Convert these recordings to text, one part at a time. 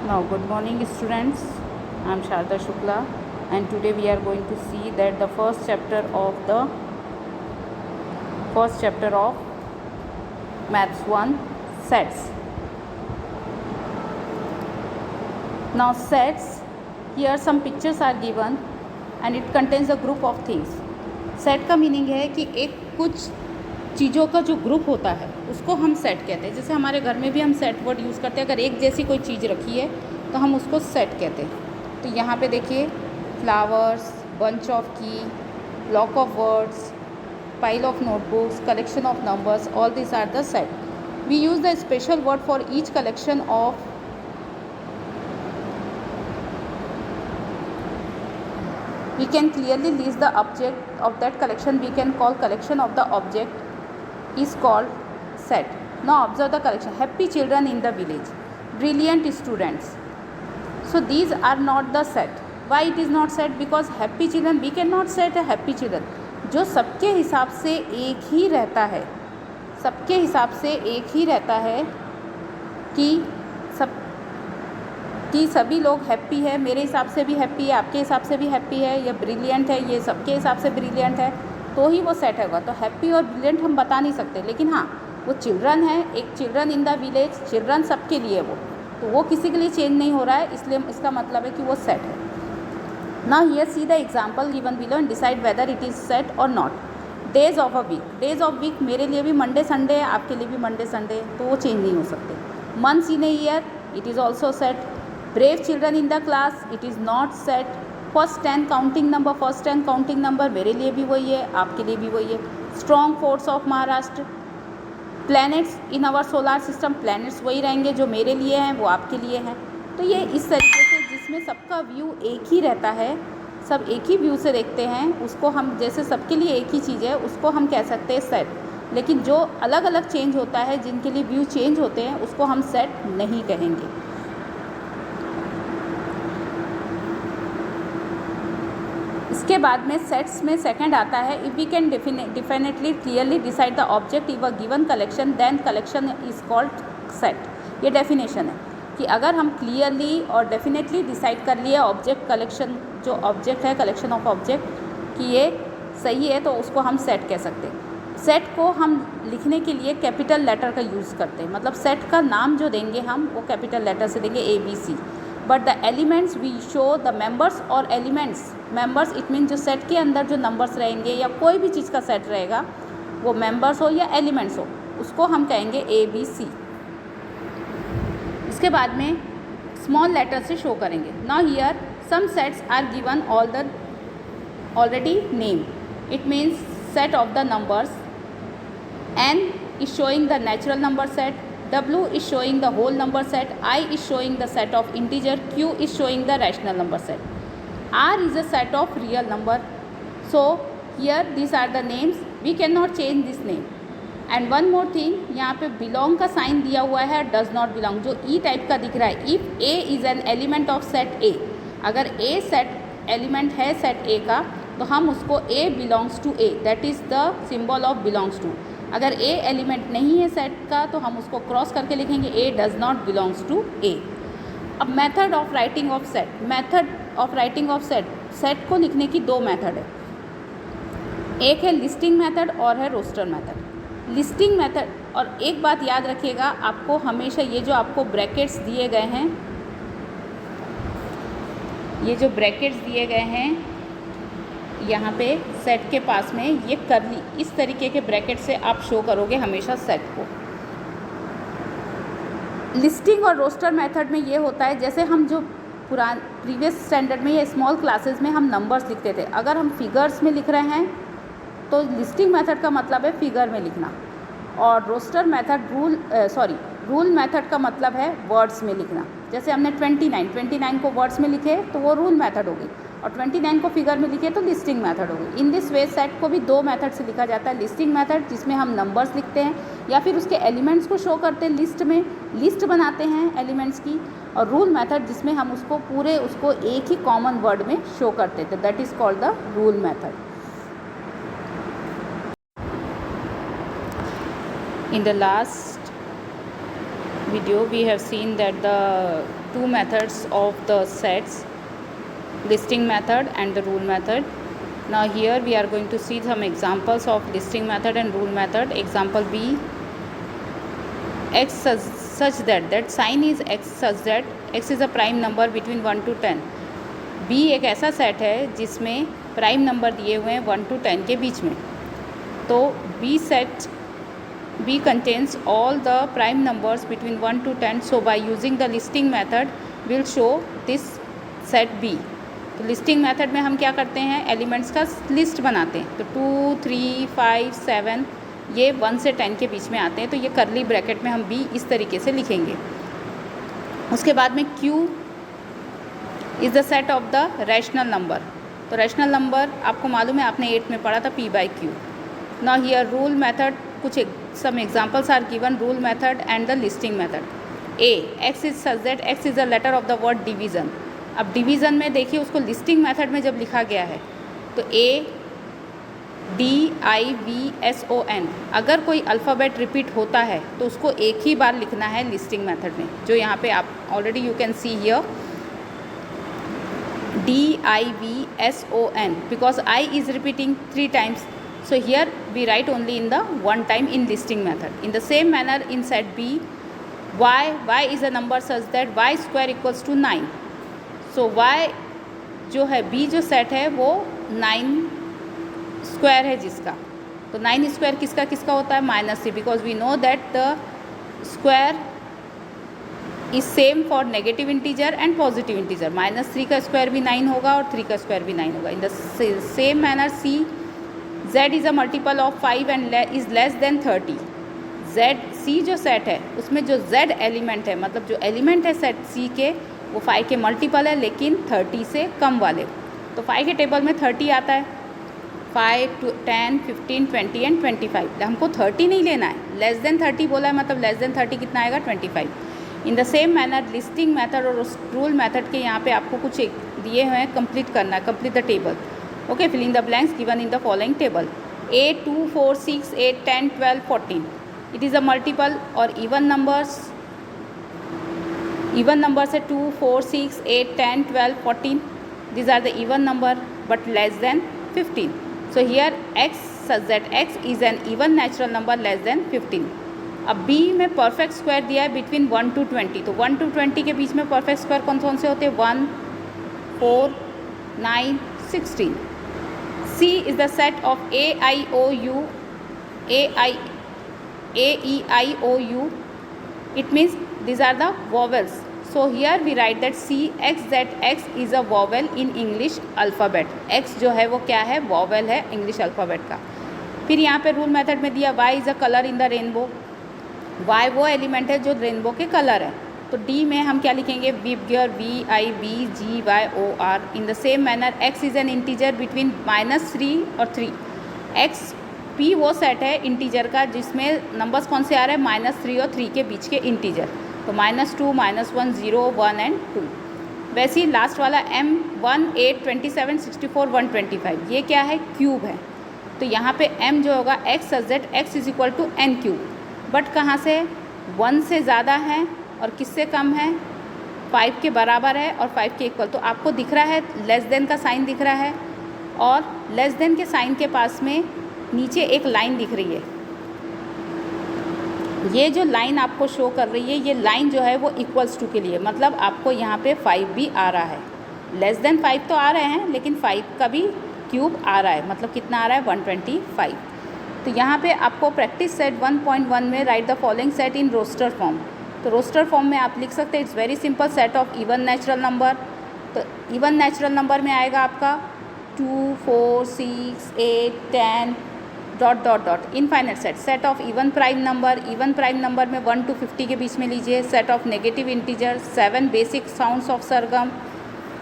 Now, good morning, students. I am Sharda Shukla, and today we are going to see that the first chapter of Maths 1, sets. Now, sets. Here some pictures are given, and it contains a group of things. Set का meaning है कि एक कुछ चीज़ों का जो group होता है उसको हम सेट कहते हैं. जैसे हमारे घर में भी हम सेट वर्ड यूज़ करते हैं. अगर एक जैसी कोई चीज़ रखी है तो हम उसको सेट कहते हैं. तो यहाँ पे देखिए, flowers, bunch of key, block of words, pile of notebooks, collection of numbers, all this are the set. We use the special word for each collection of. We can clearly list the object of that collection. We can call collection of the object is called set. Now observe the collection. Happy children in the village, brilliant students. So these are not the set. Why it is not set? Because happy children, we cannot set a happy children. जो सबके हिसाब से एक ही रहता है, सबके हिसाब से एक ही रहता है कि सभी लोग हैप्पी है. मेरे हिसाब से भी हैप्पी है, आपके हिसाब से भी हैप्पी है, या ब्रिलियंट है, ये सबके हिसाब से ब्रिलियंट है, तो ही वो सेट होगा. तो हैप्पी और ब्रिलियंट हम बता नहीं सकते, लेकिन हाँ वो चिल्ड्रन है, एक children in the village, children सबके लिए तो वो किसी के लिए चेंज नहीं हो रहा है, इसलिए इसका मतलब है कि वो सेट है. Now here see the example given below and decide whether it is set or not. Days of a week, days of week मेरे लिए भी मंडे संडे है, आपके लिए भी मंडे संडे, तो वो चेंज नहीं हो सकते. Months in a year, it is also set. Brave children in the class, it is not set. First 10 counting number मेरे लिए भी वही है, आपके लिए भी वही है. Strong force of Maharashtra. Planets in our solar system, planets वही रहेंगे जो मेरे लिए हैं वो आपके लिए हैं. तो ये इस तरीके से जिसमें सबका व्यू एक ही रहता है, सब एक ही व्यू से देखते हैं, उसको हम, जैसे सबके लिए एक ही चीज़ है, उसको हम कह सकते हैं सेट. लेकिन जो अलग अलग चेंज होता है, जिनके लिए व्यू चेंज होते हैं, उसको हम सेट नहीं कहेंगे. इसके बाद में सेट्स में सेकंड आता है, if we can definitely clearly decide the object if a given collection then collection is called set. ये डेफिनेशन है कि अगर हम क्लियरली और डेफिनेटली डिसाइड कर लिया ऑब्जेक्ट कलेक्शन, जो ऑब्जेक्ट है कलेक्शन ऑफ ऑब्जेक्ट, कि ये सही है, तो उसको हम सेट कह सकते हैं. सेट को हम लिखने के लिए कैपिटल लेटर का यूज़ करते हैं. मतलब सेट का नाम जो देंगे हम, वो कैपिटल लेटर से देंगे, ABC. But the elements we show the members और एलिमेंट्स. मेंबर्स इट मीन जो सेट के अंदर जो नंबर्स रहेंगे या कोई भी चीज़ का सेट रहेगा, वो मेंबर्स हो या एलिमेंट्स हो, उसको हम कहेंगे ABC. इसके बाद में स्मॉल लेटर से शो करेंगे. Now here some sets are given already name. It means set of the numbers. N is showing the natural number set, W is showing the whole number set, I is showing the set of integer, Q is showing the rational number set, R is a set of real number. So here these are the names. We cannot change this name. And one more thing, यहाँ पे belong का sign दिया हुआ है, does not belong, जो E type का दिख रहा है. If A is an element of set A, अगर A सेट एलिमेंट है सेट A का, तो हम उसको A belongs to A, that is the symbol of belongs to. अगर A एलिमेंट नहीं है सेट का, तो हम उसको क्रॉस करके लिखेंगे A does not belongs to A. अब method of writing of set. Method of writing of set, set को लिखने की दो मेथड है. एक है लिस्टिंग मेथड और है रोस्टर मेथड. लिस्टिंग मेथड, और एक बात याद रखिएगा, आपको हमेशा ये जो आपको ब्रैकेट्स दिए गए हैं, ये जो ब्रैकेट्स दिए गए हैं यहाँ पे सेट के पास में, ये करली इस तरीके के ब्रैकेट से आप शो करोगे हमेशा सेट को. लिस्टिंग और रोस्टर मेथड में ये होता है, जैसे हम जो प्रीवियस स्टैंडर्ड में या स्मॉल क्लासेस में हम नंबर्स लिखते थे, अगर हम फिगर्स में लिख रहे हैं तो लिस्टिंग मेथड का मतलब है फिगर में लिखना, और रोस्टर मेथड रूल मेथड का मतलब है वर्ड्स में लिखना. जैसे हमने 29 को वर्ड्स में लिखे तो वो रूल मेथड होगी, और 29 को फिगर में लिखे तो लिस्टिंग मेथड होगी. इन दिस वे सेट को भी दो मेथड से लिखा जाता है. लिस्टिंग मेथड जिसमें हम नंबर्स लिखते हैं या फिर उसके एलिमेंट्स को शो करते हैं लिस्ट में, लिस्ट बनाते हैं एलिमेंट्स की, और रूल मेथड जिसमें हम उसको एक ही कॉमन वर्ड में शो करते थे, that is called the rule method. In the last video we have seen that the two methods of the sets, listing method and the rule method. Now here we are going to see some examples of listing method and rule method. Example B, x such that sign is x such that x is a prime number between 1 to 10. B एक ऐसा set है जिसमें prime number दिए हुए हैं 1 to 10 के बीच में. तो B contains all the prime numbers between 1 to 10. So by using the listing method we'll show this set B. तो लिस्टिंग मेथड में हम क्या करते हैं, एलिमेंट्स का लिस्ट बनाते हैं. तो 2, 3, 5, 7 ये 1 से 10 के बीच में आते हैं. तो ये करली ब्रैकेट में हम B इस तरीके से लिखेंगे. उसके बाद में Q is the set of the rational number. तो रैशनल नंबर आपको मालूम है, आपने 8 में पढ़ा था P/Q. Now here rule method, कुछ some examples are given, rule method and the listing method. A, x is such that x is a letter of the word division. अब डिवीज़न में देखिए उसको लिस्टिंग मेथड में जब लिखा गया है तो ADIVSON, अगर कोई अल्फ़ाबेट रिपीट होता है तो उसको एक ही बार लिखना है लिस्टिंग मेथड में, जो यहाँ पे आप already you can see here DIVSON because I is repeating 3 times. So here we write only in the one time in listing method. In the same manner in set B, y is a number such that y square equals to 9. So y जो है B जो set है वो 9 square है जिसका. तो 9 square किसका किसका होता है, -3, because we know that the square is same for negative integer and positive integer. -3 का स्क्वायर भी 9 होगा और 3 का स्क्वायर भी 9 होगा. In the same manner C, Z is a multiple of 5 and is less than 30. C जो set है उसमें जो Z एलिमेंट है, मतलब जो एलिमेंट है सेट C के, वो 5 के मल्टीपल है लेकिन 30 से कम वाले. तो 5 के टेबल में 30 आता है, 5, 10, 15, 20 एंड 25. हमको 30 नहीं लेना है, लेस देन 30 बोला है, मतलब लेस देन 30 कितना आएगा, 25. In the same manner listing method और रूल मेथड के यहाँ पे आपको कुछ दिए हुए हैं, कंप्लीट करना है, complete the table. Okay, filling the blanks given in the following table. 8, 2, 4, 6, 8, 10, 12, 14. It is a multiple और इवन नंबर्स. इवन नंबर्स है 2, 4, 6, 8, 10, 12, 14. These are the even number but less than 15. So here x such that x is an even natural number less than 15. अब B में perfect square दिया है between 1 to 20. तो 1 to 20 के बीच में perfect square कौन से होते हैं, 1, 4, 9, 16. C is the set of AEIOU. It means these are the vowels. So here we write that C x that x is a vowel in English alphabet. X जो है वो क्या है, vowel है इंग्लिश अल्फ़ाबेट का. फिर यहाँ पे रूल मेथड में दिया y is a color in the rainbow. y वो एलिमेंट है जो रेनबो के कलर है. तो D में हम क्या लिखेंगे, विबगर VIBGYOR. In the same manner x is an integer between -3 और 3. x P वो सेट है इंटीजर का जिसमें नंबर्स कौन से आ रहे हैं, -3 और 3 के बीच के इंटीजर. तो -2, -1, 0, 1 एंड 2. वैसे ही लास्ट वाला M 1, 8, 27, 64, 125 ये क्या है, क्यूब है. तो यहाँ पे M जो होगा x such that x is equal to n cube. But कहाँ से, 1 से ज़्यादा है और किससे कम है, 5 के बराबर है और 5 के इक्वल. तो आपको दिख रहा है लेस देन का साइन दिख रहा है और लेस देन के साइन के पास में नीचे एक लाइन दिख रही है. ये जो लाइन आपको शो कर रही है, ये लाइन जो है वो इक्वल्स टू के लिए, मतलब आपको यहाँ पे 5 भी आ रहा है. लेस देन 5 तो आ रहे हैं लेकिन 5 का भी क्यूब आ रहा है, मतलब कितना आ रहा है, 125. तो यहाँ पे आपको प्रैक्टिस सेट 1.1 में write the following set in roster form. तो रोस्टर फॉर्म में आप लिख सकते हैं, it's very simple, set of even natural number. तो इवन नेचुरल नंबर में आएगा आपका 2, 4, 6, 8, 10 ... infinite set. Set of even prime number में 1 to 50 के बीच में लीजिए. Set of negative integer, 7 basic sounds of sargam.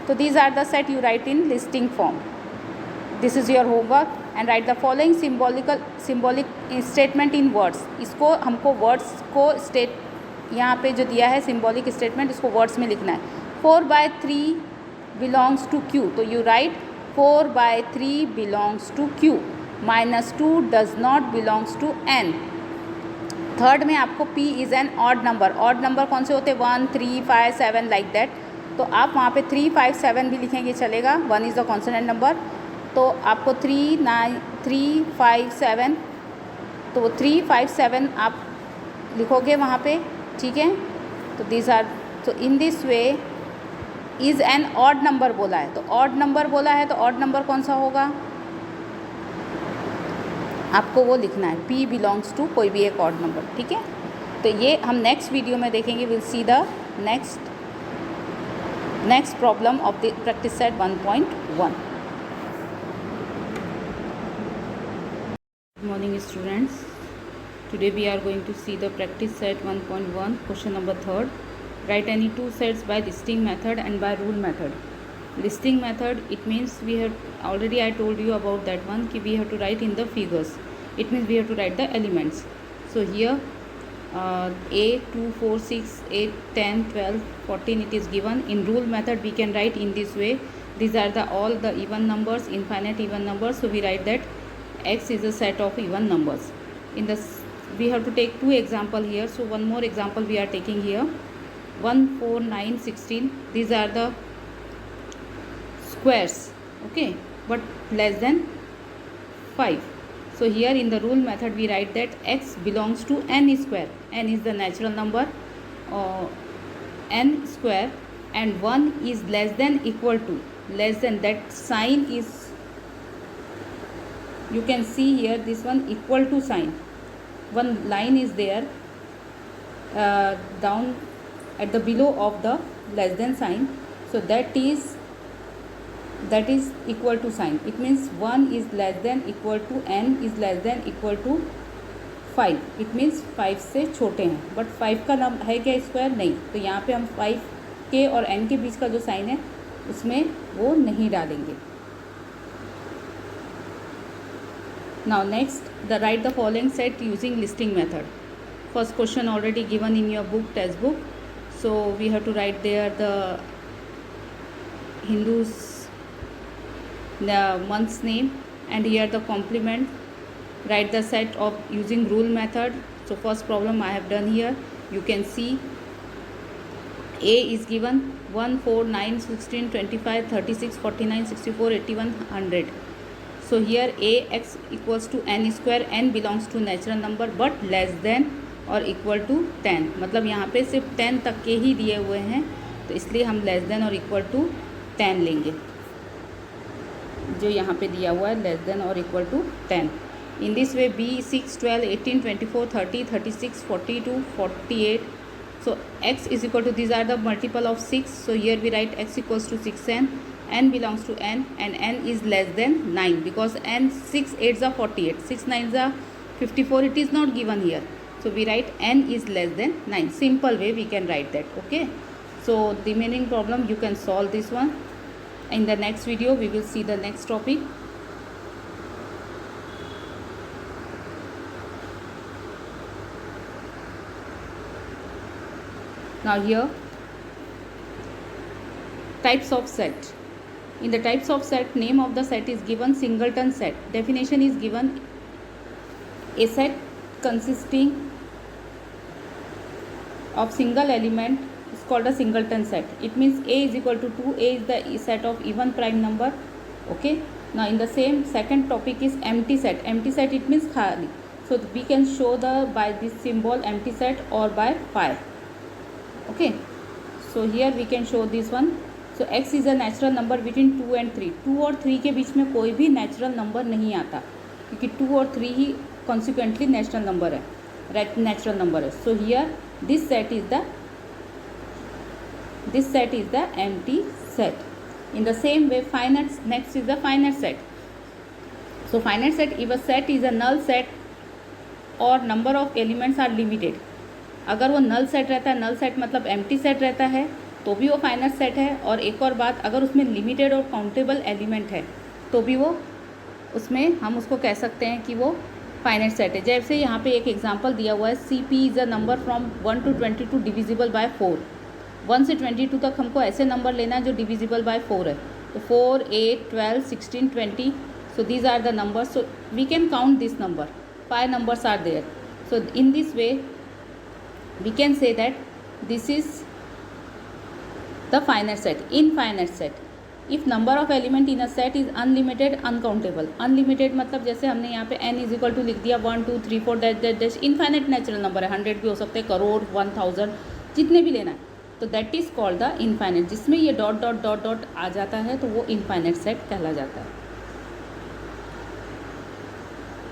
तो these are the set you right in listing form. This is your homework and right the following symbolic statement in words. इसको हमको words को state यहाँ पे जो दिया है सिम्बॉलिक स्टेटमेंट, इसको वर्ड्स में लिखना है. 4/3 बिलोंग्स टू Q. तो you write 4/3 belongs to Q. -2 does not belongs to N. Third में आपको P is an odd number. Odd number कौन से होते हैं? 1, 3, 5, 7 लाइक दैट। तो आप वहाँ पे 3, 5, 7 भी लिखेंगे चलेगा। 1 इज़ द कॉन्सोनेंट नंबर, तो आपको 3, 9, 3, 5, 7, तो 3, 5, 7 आप लिखोगे वहाँ पे, ठीक है। तो दिस आर, तो इन this way is an odd number बोला है, तो ऑड नंबर बोला है तो ऑड नंबर कौन सा होगा? आपको वो लिखना है, P बिलोंग्स टू कोई भी एक ऑड नंबर, ठीक है। तो ये हम नेक्स्ट वीडियो में देखेंगे। Will see the next problem of the practice set 1.1। Good morning students, today we are going to see the practice set 1.1 question number 3rd. Write any two sets by listing method and by rule method. Listing method, it means we have already, I told you about that one, कि we have to write in the figures. It means we have to write the elements. So here A 2, 4, 6, 8, 10, 12, 14 it is given. In rule method we can write in this way. These are the all the even numbers, infinite even numbers. So we write that X is a set of even numbers. In this we have to take two example here. So one more example we are taking here. 1, 4, 9, 16. These are the squares, okay, but less than 5. So here in the rule method we write that X belongs to n square. N is the natural number, n square, and 1 is less than equal to, less than, that sign is, you can see here this one equal to sign, one line is there down at the below of the less than sign. So that is equal to sign. It means 1 is less than equal to, n is less than equal to 5. It means 5 से छोटे हैं, but 5 का नाम है क्या square? नहीं। तो यहाँ पे हम 5 के और n के बीच का जो साइन है उसमें वो नहीं डालेंगे। Now next, the write the following set using listing method. First question already given in your book, textbook. So we have to write there the Hindus, the month's name, and here the complement. Write the set of using rule method. So first problem I have done here. You can see A is given 1, 4, 9, 16, 25, 36, 49, 64, 81, 100. So here A x equals to n square. N belongs to natural number but less than और equal to 10, मतलब यहाँ पे सिर्फ 10 तक के ही दिए हुए हैं, तो इसलिए हम लेस देन और इक्वल टू 10 लेंगे। जो यहाँ पे दिया हुआ है लेस देन और equal to 10। In this way B 6, 12, 18, 24, 30, 36, 42, 48. So x is equal to, these are the multiple of 6. So here we write x equals to 6n. N belongs to n, and n is less than 9 because n 6 8s are 48, 6 9s are 54. It is not given here. So we write n is less than 9. Simple way we can write that. Okay. So the remaining problem you can solve this one. In the next video we will see the next topic. Now here types of set. In the types of set, name of the set is given singleton set. Definition is given, a set consisting of single element is called a singleton set. It means A is equal to 2. A is the set of even prime number. Okay. Now in the same second topic is empty set. Empty set, it means khali. So we can show the by this symbol empty set or by fire. Okay. So here we can show this one. So x is a natural number between 2 and 3. 2 और 3 के बीच में कोई भी natural number नहीं आता, क्योंकि 2 और 3 ही कॉन्सिक्वेंटली नेचुरल नंबर है, नेचुरल नंबर है. So here this set is the empty set. In the same way, next is the finite set. So finite set, if a set is a null set or number of elements are limited. अगर वो null set रहता है, null set मतलब empty set रहता है, तो भी वो फाइनाइट सेट है. और एक और बात, अगर उसमें लिमिटेड और काउंटेबल एलिमेंट है तो भी वो उसमें हम उसको कह सकते हैं कि वो फाइनाइट सेट है. जैसे यहाँ पे एक एग्जांपल दिया हुआ है, CP is a number from 1 to 22 divisible by 4. 1 से 22 तक हमको ऐसे नंबर लेना है जो डिविजिबल बाय 4 है. तो 4, 8, 12, 16, 20. So these are the numbers. So we can count this number. 5 numbers are there. So So in this way we can say that this is the finite set. Infinite set, if number of element in a set is unlimited uncountable. Unlimited मतलब जैसे हमने यहाँ पे n is equal to लिख दिया 1 2 3 4 dash dash dash. Infinite natural number है, 100 भी हो सकते हैं, करोड़, 1000, जितने भी लेना है. तो that is called the infinite. जिसमें ये डॉट डॉट डॉट डॉट आ जाता है तो वो इनफाइनेट सेट कहला जाता है.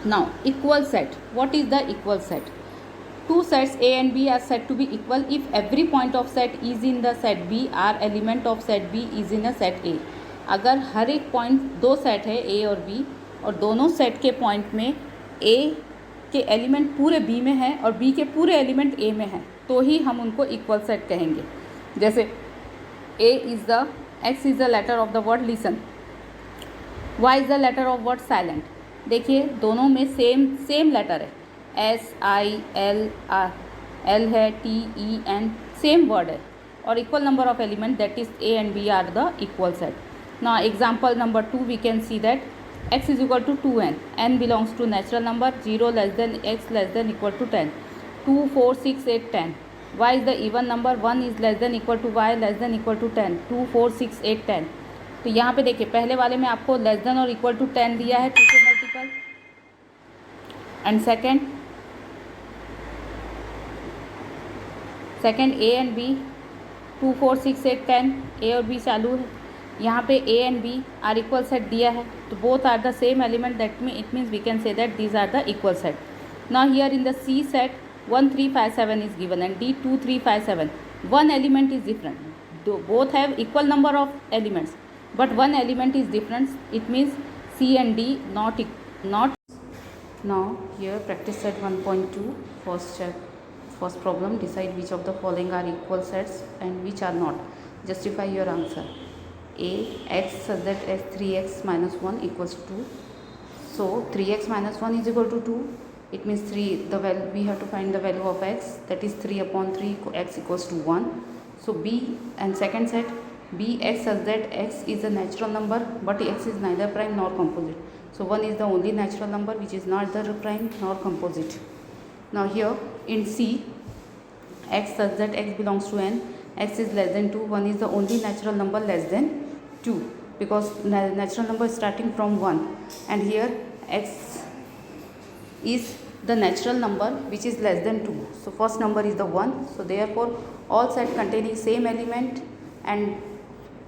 Now equal set. What is the equal set? Two sets A and B are said to be equal if every point of set is in the set B or element of set B is in a set A. अगर हर एक point, दो set है A और B और दोनों set के point में A के एलिमेंट पूरे B में है और B के पूरे एलिमेंट A में है तो ही हम उनको इक्वल सेट कहेंगे. जैसे A is the, X is the letter of the word listen, Y is the letter of word silent. देखिए दोनों में सेम लेटर है, SIL है, TEN, सेम वर्ड है और equal number of element that is A and B are the equal set. Now example number 2 we can see that x is equal to 2n, n belongs to natural number, 0 less than x less than equal to 10, 2 4 6 8 10. y is the even number, 1 is less than equal to y less than equal to 10, 2 4 6 8 10. तो यहाँ पे देखिए पहले वाले में आपको less than और equal to 10 दिया है 2 से multiple, and second A and B 2 4 6 8 10 A और B चालू है. यहाँ पे A and B are equal set दिया है तो both are the same element, that mean it means we can say that these are the equal set. Now here in the C set 1 3 5 7 is given and D 2 3 5 7. One element is different. Both have equal number of elements, but one element is different. It means C and D not. Now here practice set 1.2 first problem. Decide which of the following are equal sets and which are not. Justify your answer. A, x such that as 3x minus 1 equals to 2. So 3x minus 1 is equal to 2. It means 3, the value, we have to find the value of x, that is 3 upon 3, x equals to 1. So B, and second set B, x such that x is a natural number but x is neither prime nor composite. So 1 is the only natural number which is neither prime nor composite. Now here in C, x such that x belongs to n, x is less than 2, 1 is the only natural number less than 2 because natural number is starting from 1, and here x is the natural number which is less than 2. So first number is the 1. So therefore all set containing same element and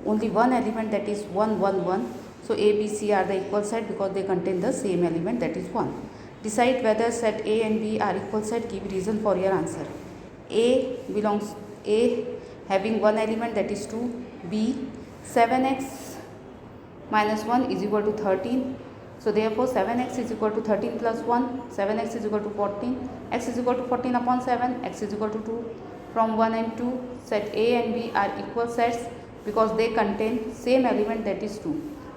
only one element, that is 1 1 1. So A, B, C are the equal set because they contain the same element, that is 1. Decide whether set A and B are equal set. Give reason for your answer. A having one element, that is 2. B 7x minus 1 is equal to 13. So therefore 7x is equal to 13 plus 1, 7x is equal to 14, x is equal to 14 upon 7, x is equal to 2. From 1 and 2, set A and B are equal sets because they contain same element, that is 2.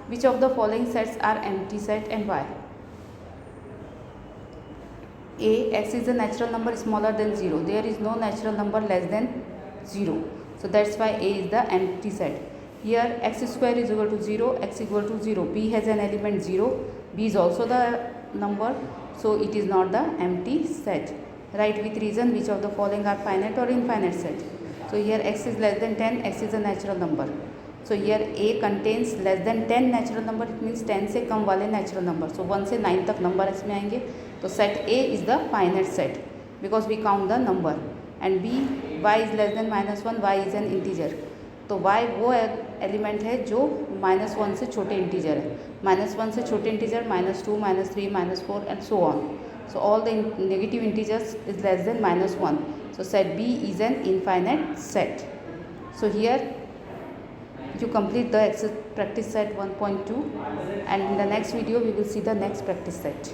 Which of the following sets are empty set and why? A, x is a natural number smaller than 0. There is no natural number less than 0. So that's why A is the empty set. Here x square is equal to 0, x equal to 0. B has an element 0. B is also the number, so it is not the empty set. Write with reason which of the following are finite or infinite set. So here x is less than 10, x is a natural number. So here A contains less than 10 natural number, it means 10 से कम वाले natural number. So 1 से 9 तक number इसमें आएंगे. तो set A is the finite set because we count the number. And B, y is less than minus 1, y is an integer. तो y वो element है जो -1 से छोटे इंटीजर है. -1 से छोटे integer -2, -3, -4 and so on. So all the negative integers is less than -1. So set B is an infinite set. So here you complete the practice set 1.2 and in the next video we will see the next practice set.